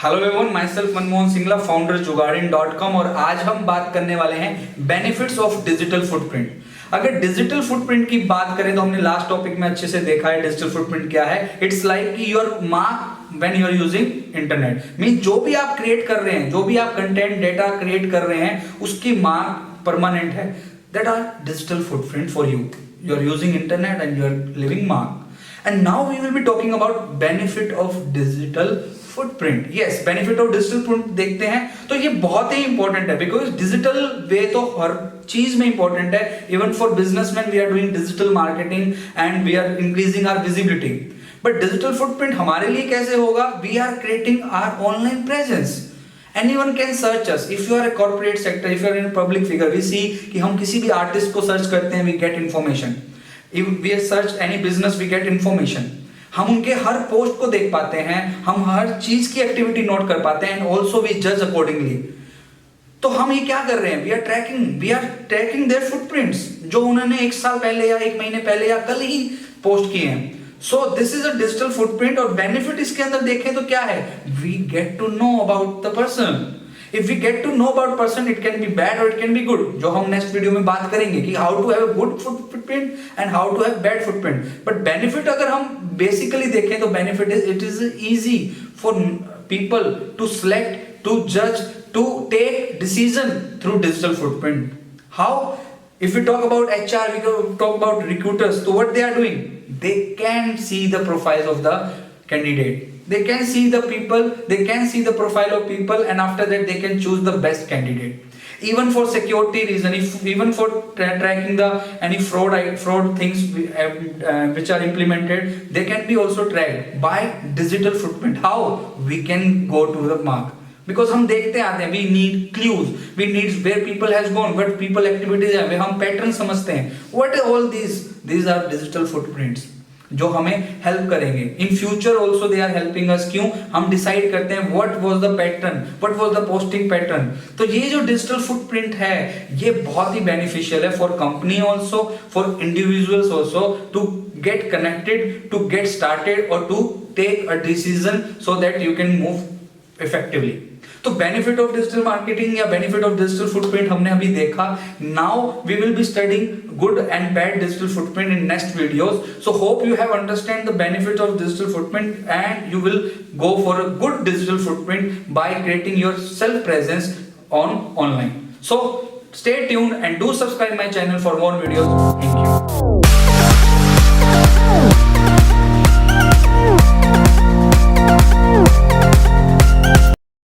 Hello everyone, myself Manmohan Singla, founder जुगाड़िन.com। और आज हम बात करने वाले हैं बेनिफिट्स ऑफ डिजिटल फुटप्रिंट। अगर डिजिटल फुटप्रिंट की बात करें तो हमने लास्ट टॉपिक में अच्छे से देखा है डिजिटल फुटप्रिंट क्या है। It's like your mark when you are using internet. Mean जो भी आप क्रिएट कर रहे हैं, जो भी आप कंटेंट डेटा क्रिएट कर रहे हैं, उसकी मार्क परमानेंट है। That are digital footprint for you. You are using internet and you are living mark. And now we will be talking about benefit of digital footprint. Yes, benefit of digital footprint देखते हैं तो ये बहुत ही important है, because digital way तो हर चीज में इंपॉर्टेंट है। Even for businessman we are doing digital marketing and we are increasing our visibility. But digital footprint हमारे लिए कैसे होगा? We are creating our online presence. Anyone can search us. If you are a corporate sector, if you are in a public figure, we see कि हम किसी भी artist को search करते हैं, we get information. If we search any business, we get information. हम उनके हर post को देख पाते हैं, हम हर चीज की एक्टिविटी नोट कर पाते हैं, एंड ऑल्सो वी जज अकॉर्डिंगली। तो हम ये क्या कर रहे हैं? We are tracking their footprints, जो उन्होंने एक साल पहले या एक महीने पहले या कल ही पोस्ट किए हैं। So this is a digital footprint. और बेनिफिट इसके अंदर देखें तो क्या है? We get to know about the person. If we get to know about person, it can be bad or it can be good. जो हम नेक्स्ट वीडियो में बात करेंगे कि how to have a good footprint and how to have bad footprint. But benefit अगर हम basically देखें तो benefit is it is easy for people to select, to judge, to take decision through digital footprint. How? If we talk about HR, we talk about recruiters. So what they are doing? They can see the profiles of the candidate. They can see the people, they can see the profile of people, and after that they can choose the best candidate. Even for security reason, even for tracking the any fraud things which are implemented, they can be also tracked by digital footprint. How? We can go to the mark. Because हम देखते आते हैं, we need clues, we need where people has gone, what people activities है, हम pattern समझते हैं. What are all these? These are digital footprints जो हमें हेल्प करेंगे in future. Also they are helping us. क्यों? हम डिसाइड करते हैं what was the pattern, what was the posting pattern. तो ये जो डिजिटल फुटप्रिंट है ये बहुत ही बेनिफिशियल है for company also, for individuals also, to get connected, to get started और to take a decision so that you can move effectively. तो बेनिफिट ऑफ डिजिटल मार्केटिंग या बेनिफिट ऑफ डिजिटल फुटप्रिंट हमने अभी देखा। Now we will be studying good and bad digital footprint in next videos. So hope you have understand the benefit of digital footprint and you will go for a good digital footprint by creating your self presence on online. So stay tuned and do subscribe my channel for more videos. Thank you.